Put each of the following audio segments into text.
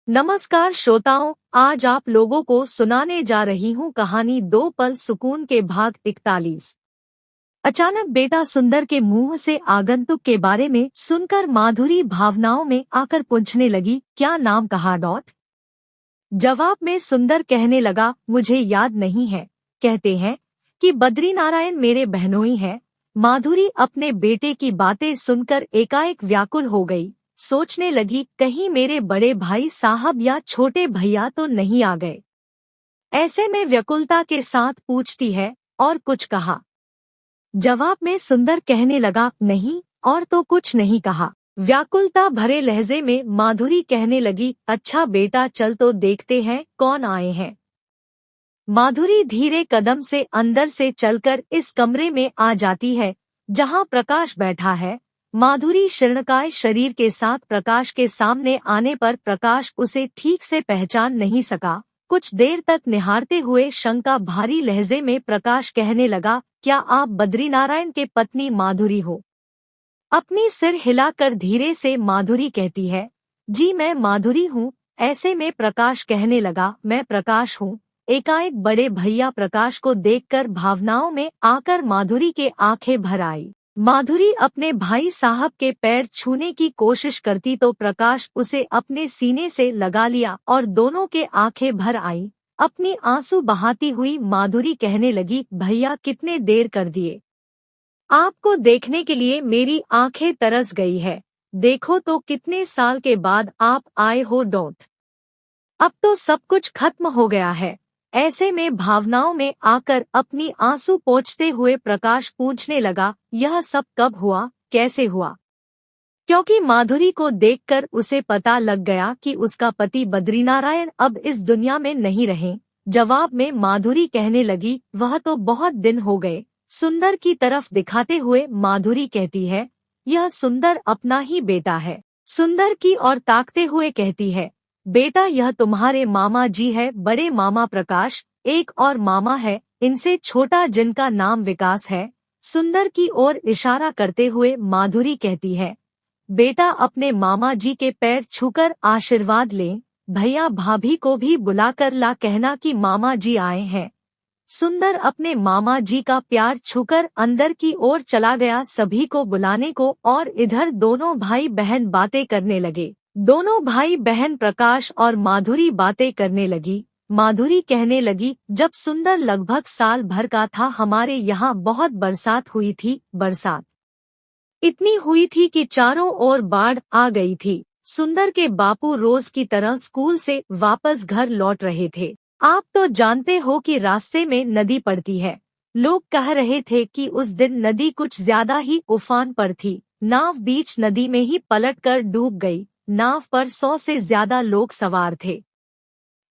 नमस्कार श्रोताओं, आज आप लोगों को सुनाने जा रही हूँ कहानी दो पल सुकून के भाग 41। अचानक बेटा सुंदर के मुंह से आगंतुक के बारे में सुनकर माधुरी भावनाओं में आकर पूछने लगी, क्या नाम कहा? जवाब में सुंदर कहने लगा, मुझे याद नहीं है। कहते हैं कि बद्रीनारायण मेरे बहनोई हैं। माधुरी अपने बेटे की बातें सुनकर एकाएक व्याकुल हो गई। सोचने लगी, कहीं मेरे बड़े भाई साहब या छोटे भैया तो नहीं आ गए। ऐसे में व्याकुलता के साथ पूछती है, और कुछ कहा? जवाब में सुंदर कहने लगा, नहीं, और तो कुछ नहीं कहा। व्याकुलता भरे लहजे में माधुरी कहने लगी, अच्छा बेटा, चल तो देखते हैं कौन आए हैं। माधुरी धीरे कदम से अंदर से चलकर इस कमरे में आ जाती है जहां प्रकाश बैठा है। माधुरी शर्णकाय शरीर के साथ प्रकाश के सामने आने पर प्रकाश उसे ठीक से पहचान नहीं सका। कुछ देर तक निहारते हुए शंका भारी लहजे में प्रकाश कहने लगा, क्या आप बद्रीनारायण के पत्नी माधुरी हो? अपनी सिर हिलाकर धीरे से माधुरी कहती है, जी मैं माधुरी हूँ। ऐसे में प्रकाश कहने लगा, मैं प्रकाश हूँ। एकाएक बड़े भैया प्रकाश को देखकर भावनाओं में आकर माधुरी के आंखें भर आई। माधुरी अपने भाई साहब के पैर छूने की कोशिश करती तो प्रकाश उसे अपने सीने से लगा लिया और दोनों के आंखें भर आई। अपनी आंसू बहाती हुई माधुरी कहने लगी, भैया कितने देर कर दिए, आपको देखने के लिए मेरी आंखें तरस गई है। देखो तो कितने साल के बाद आप आए हो। अब तो सब कुछ खत्म हो गया है। ऐसे में भावनाओं में आकर अपनी आंसू पोंछते हुए प्रकाश पूछने लगा, यह सब कब हुआ, कैसे हुआ? क्योंकि माधुरी को देखकर उसे पता लग गया कि उसका पति बद्रीनारायण अब इस दुनिया में नहीं रहे। जवाब में माधुरी कहने लगी, वह तो बहुत दिन हो गए। सुंदर की तरफ दिखाते हुए माधुरी कहती है, यह सुंदर अपना ही बेटा है। सुंदर की ओर ताकते हुए कहती है, बेटा यह तुम्हारे मामा जी है, बड़े मामा प्रकाश। एक और मामा है इनसे छोटा, जिनका नाम विकास है। सुंदर की ओर इशारा करते हुए माधुरी कहती है, बेटा अपने मामा जी के पैर छूकर आशीर्वाद लें। भैया भाभी को भी बुलाकर ला कहना कि मामा जी आए हैं। सुंदर अपने मामा जी का प्यार छूकर अंदर की ओर चला गया सभी को बुलाने को, और इधर दोनों भाई बहन बातें करने लगे। दोनों भाई बहन प्रकाश और माधुरी बातें करने लगी। माधुरी कहने लगी, जब सुंदर लगभग साल भर का था हमारे यहाँ बहुत बरसात हुई थी। बरसात इतनी हुई थी कि चारों ओर बाढ़ आ गई थी। सुंदर के बापू रोज की तरह स्कूल से वापस घर लौट रहे थे। आप तो जानते हो कि रास्ते में नदी पड़ती है। लोग कह रहे थे कि उस दिन नदी कुछ ज्यादा ही उफान पर थी। नाव बीच नदी में ही पलटकर डूब गई। नाव पर 100 से ज्यादा लोग सवार थे,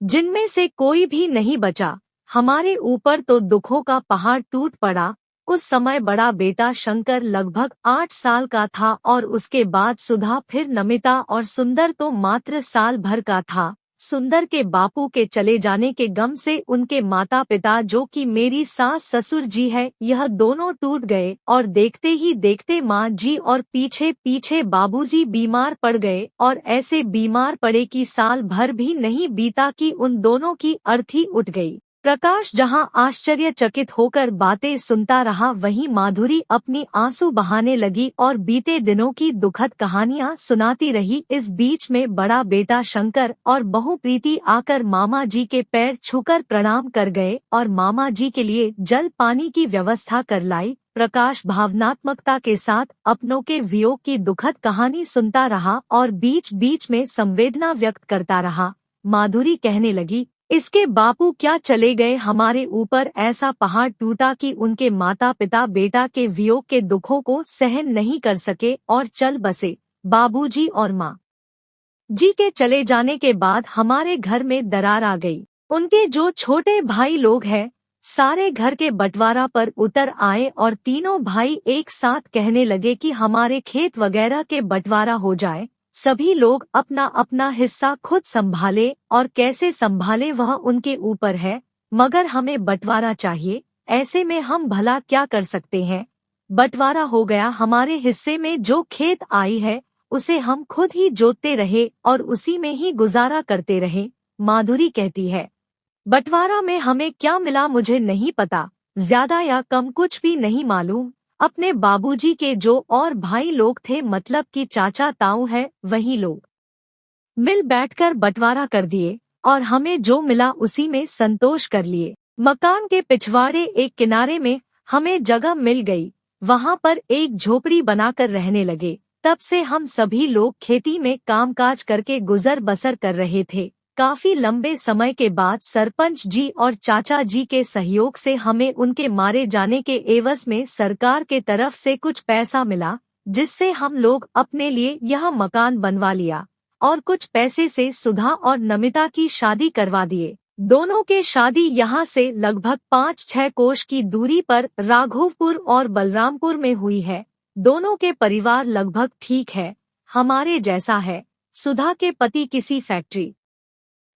जिनमें से कोई भी नहीं बचा। हमारे ऊपर तो दुखों का पहाड़ टूट पड़ा। उस समय बड़ा बेटा शंकर लगभग 8 साल का था और उसके बाद सुधा, फिर नमिता और सुंदर तो मात्र साल भर का था। सुंदर के बापू के चले जाने के गम से उनके माता पिता, जो कि मेरी सास ससुर जी है, यह दोनों टूट गए और देखते ही देखते माँ जी और पीछे पीछे बाबूजी बीमार पड़ गए, और ऐसे बीमार पड़े कि साल भर भी नहीं बीता कि उन दोनों की अर्थी उठ गई। प्रकाश जहां आश्चर्यचकित होकर बातें सुनता रहा, वहीं माधुरी अपनी आंसू बहाने लगी और बीते दिनों की दुखद कहानियां सुनाती रही। इस बीच में बड़ा बेटा शंकर और बहू प्रीति आकर मामा जी के पैर छूकर प्रणाम कर गए और मामा जी के लिए जल पानी की व्यवस्था कर लाई। प्रकाश भावनात्मकता के साथ अपनों के वियोग की दुखद कहानी सुनता रहा और बीच बीच में संवेदना व्यक्त करता रहा। माधुरी कहने लगी, इसके बापू क्या चले गए, हमारे ऊपर ऐसा पहाड़ टूटा कि उनके माता पिता बेटा के वियोग के दुखों को सहन नहीं कर सके और चल बसे। बाबूजी और माँ जी के चले जाने के बाद हमारे घर में दरार आ गई। उनके जो छोटे भाई लोग हैं, सारे घर के बंटवारा पर उतर आए और तीनों भाई एक साथ कहने लगे कि हमारे खेत वगैरह के बंटवारा हो जाए। सभी लोग अपना अपना हिस्सा खुद संभाले, और कैसे संभाले वह उनके ऊपर है, मगर हमें बंटवारा चाहिए। ऐसे में हम भला क्या कर सकते हैं? बंटवारा हो गया। हमारे हिस्से में जो खेत आई है उसे हम खुद ही जोतते रहे और उसी में ही गुजारा करते रहे। माधुरी कहती है, बंटवारा में हमें क्या मिला मुझे नहीं पता, ज्यादा या कम कुछ भी नहीं मालूम। अपने बाबूजी के जो और भाई लोग थे, मतलब कि चाचा ताऊ है, वही लोग मिल बैठकर बंटवारा कर दिए और हमें जो मिला उसी में संतोष कर लिए। मकान के पिछवाड़े एक किनारे में हमें जगह मिल गई, वहाँ पर एक झोपड़ी बनाकर रहने लगे। तब से हम सभी लोग खेती में कामकाज करके गुजर बसर कर रहे थे। काफी लंबे समय के बाद सरपंच जी और चाचा जी के सहयोग से हमें उनके मारे जाने के एवज में सरकार के तरफ से कुछ पैसा मिला, जिससे हम लोग अपने लिए यह मकान बनवा लिया और कुछ पैसे से सुधा और नमिता की शादी करवा दिए। दोनों के शादी यहाँ से लगभग 5-6 कोस की दूरी पर राघोपुर और बलरामपुर में हुई है। दोनों के परिवार लगभग ठीक है, हमारे जैसा है। सुधा के पति किसी फैक्ट्री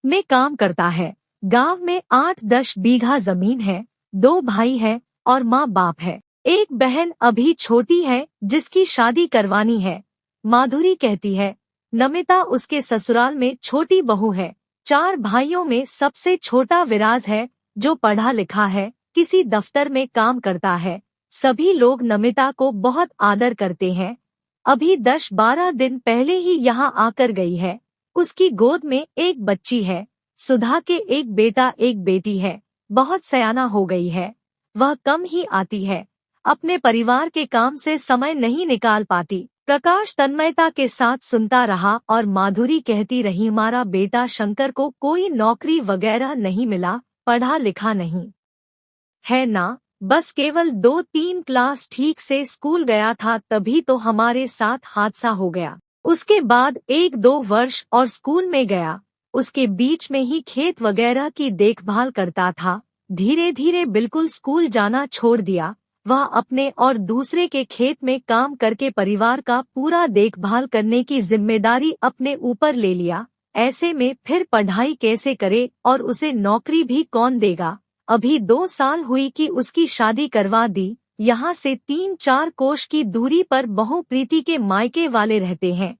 में काम करता है। गांव में 8-10 बीघा जमीन है। 2 भाई है और माँ बाप है। एक बहन अभी छोटी है जिसकी शादी करवानी है। माधुरी कहती है, नमिता उसके ससुराल में छोटी बहू है। 4 भाइयों में सबसे छोटा विराज है, जो पढ़ा लिखा है, किसी दफ्तर में काम करता है। सभी लोग नमिता को बहुत आदर करते हैं। अभी 10-12 दिन पहले ही यहाँ आकर गई है। उसकी गोद में एक बच्ची है। सुधा के एक बेटा एक बेटी है। बहुत सयाना हो गई है। वह कम ही आती है, अपने परिवार के काम से समय नहीं निकाल पाती। प्रकाश तन्मयता के साथ सुनता रहा और माधुरी कहती रही, हमारा बेटा शंकर को कोई नौकरी वगैरह नहीं मिला, पढ़ा लिखा नहीं है ना, बस केवल 2-3 क्लास ठीक से स्कूल गया था, तभी तो हमारे साथ हादसा हो गया। उसके बाद 1-2 वर्ष और स्कूल में गया। उसके बीच में ही खेत वगैरह की देखभाल करता था। धीरे धीरे बिल्कुल स्कूल जाना छोड़ दिया। वह अपने और दूसरे के खेत में काम करके परिवार का पूरा देखभाल करने की जिम्मेदारी अपने ऊपर ले लिया। ऐसे में फिर पढ़ाई कैसे करे और उसे नौकरी भी कौन देगा। अभी 2 साल हुई कि उसकी शादी करवा दी। यहाँ से 3-4 कोस की दूरी पर बहू प्रीति के मायके वाले रहते हैं।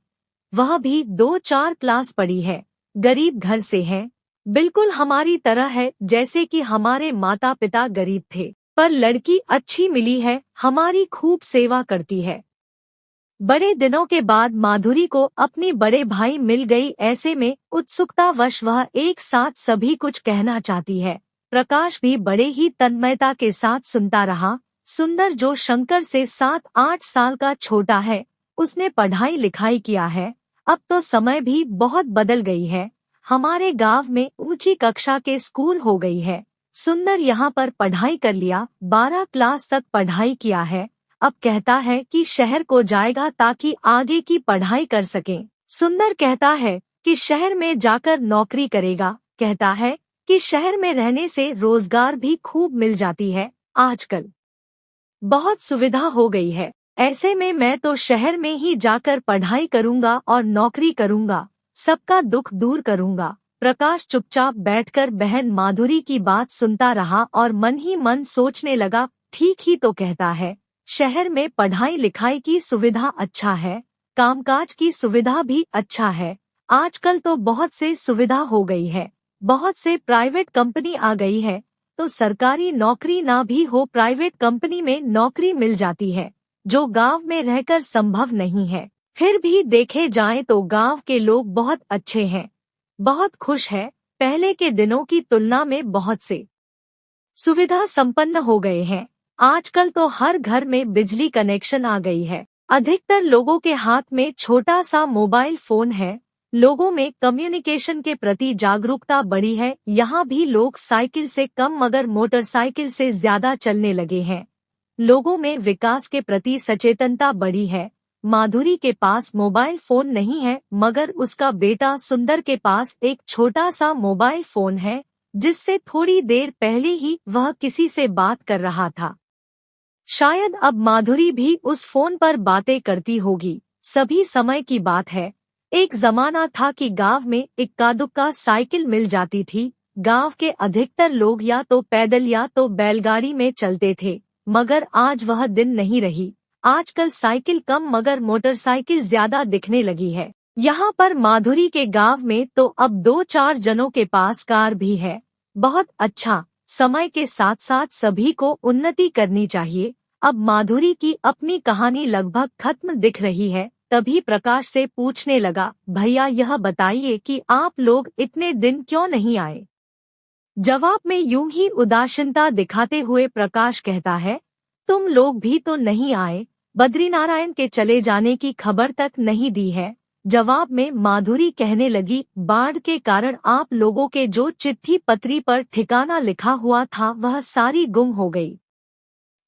वह भी 2-4 क्लास पढ़ी है, गरीब घर से है, बिल्कुल हमारी तरह है, जैसे कि हमारे माता पिता गरीब थे। पर लड़की अच्छी मिली है, हमारी खूब सेवा करती है। बड़े दिनों के बाद माधुरी को अपनी बड़े भाई मिल गई। ऐसे में उत्सुकतावश वह एक साथ सभी कुछ कहना चाहती है। प्रकाश भी बड़े ही तन्मयता के साथ सुनता रहा। सुंदर जो शंकर से 7-8 साल का छोटा है, उसने पढ़ाई लिखाई किया है। अब तो समय भी बहुत बदल गई है। हमारे गांव में ऊंची कक्षा के स्कूल हो गई है। सुंदर यहाँ पर पढ़ाई कर लिया, 12 क्लास तक पढ़ाई किया है। अब कहता है कि शहर को जाएगा ताकि आगे की पढ़ाई कर सके। सुंदर कहता है कि शहर में जाकर नौकरी करेगा। कहता है कि शहर में रहने से रोजगार भी खूब मिल जाती है। आजकल बहुत सुविधा हो गई है। ऐसे में मैं तो शहर में ही जाकर पढ़ाई करूंगा और नौकरी करूंगा, सबका दुख दूर करूंगा। प्रकाश चुपचाप बैठकर बहन माधुरी की बात सुनता रहा और मन ही मन सोचने लगा, ठीक ही तो कहता है। शहर में पढ़ाई लिखाई की सुविधा अच्छा है, कामकाज की सुविधा भी अच्छा है। आजकल तो बहुत से सुविधा हो गई है। बहुत से प्राइवेट कंपनी आ गई है, तो सरकारी नौकरी ना भी हो, प्राइवेट कंपनी में नौकरी मिल जाती है, जो गांव में रहकर संभव नहीं है। फिर भी देखे जाएं तो गांव के लोग बहुत अच्छे हैं, बहुत खुश है। पहले के दिनों की तुलना में बहुत से सुविधा संपन्न हो गए हैं। आजकल तो हर घर में बिजली कनेक्शन आ गई है। अधिकतर लोगों के हाथ में छोटा सा मोबाइल फोन है। लोगों में कम्युनिकेशन के प्रति जागरूकता बढ़ी है। यहाँ भी लोग साइकिल से कम मगर मोटरसाइकिल से ज्यादा चलने लगे हैं। लोगों में विकास के प्रति सचेतनता बढ़ी है। माधुरी के पास मोबाइल फोन नहीं है, मगर उसका बेटा सुंदर के पास एक छोटा सा मोबाइल फोन है, जिससे थोड़ी देर पहले ही वह किसी से बात कर रहा था। शायद अब माधुरी भी उस फोन पर बातें करती होगी। सभी समय की बात है। एक जमाना था कि गांव में इक्का दुक्का साइकिल मिल जाती थी। गांव के अधिकतर लोग या तो पैदल या तो बैलगाड़ी में चलते थे, मगर आज वह दिन नहीं रही। आजकल साइकिल कम मगर मोटरसाइकिल ज्यादा दिखने लगी है। यहाँ पर माधुरी के गांव में तो अब 2-4 जनों के पास कार भी है। बहुत अच्छा। समय के साथ साथ सभी को उन्नति करनी चाहिए। अब माधुरी की अपनी कहानी लगभग खत्म दिख रही है। तभी प्रकाश से पूछने लगा, भैया यह बताइए कि आप लोग इतने दिन क्यों नहीं आए। जवाब में यूं ही उदासीनता दिखाते हुए प्रकाश कहता है, तुम लोग भी तो नहीं आए, बद्रीनारायण के चले जाने की खबर तक नहीं दी है। जवाब में माधुरी कहने लगी, बाढ़ के कारण आप लोगों के जो चिट्ठी पत्री पर ठिकाना लिखा हुआ था वह सारी गुम हो गई।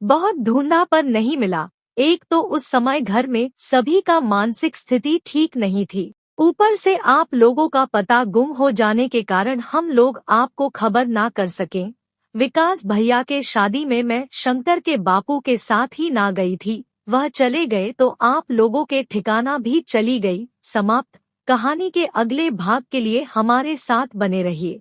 बहुत ढूंढा पर नहीं मिला। एक तो उस समय घर में सभी का मानसिक स्थिति ठीक नहीं थी, ऊपर से आप लोगों का पता गुम हो जाने के कारण हम लोग आपको खबर ना कर सकें। विकास भैया के शादी में मैं शंकर के बापू के साथ ही ना गई थी, वह चले गए तो आप लोगों के ठिकाना भी चली गई। समाप्त। कहानी के अगले भाग के लिए हमारे साथ बने रहिए।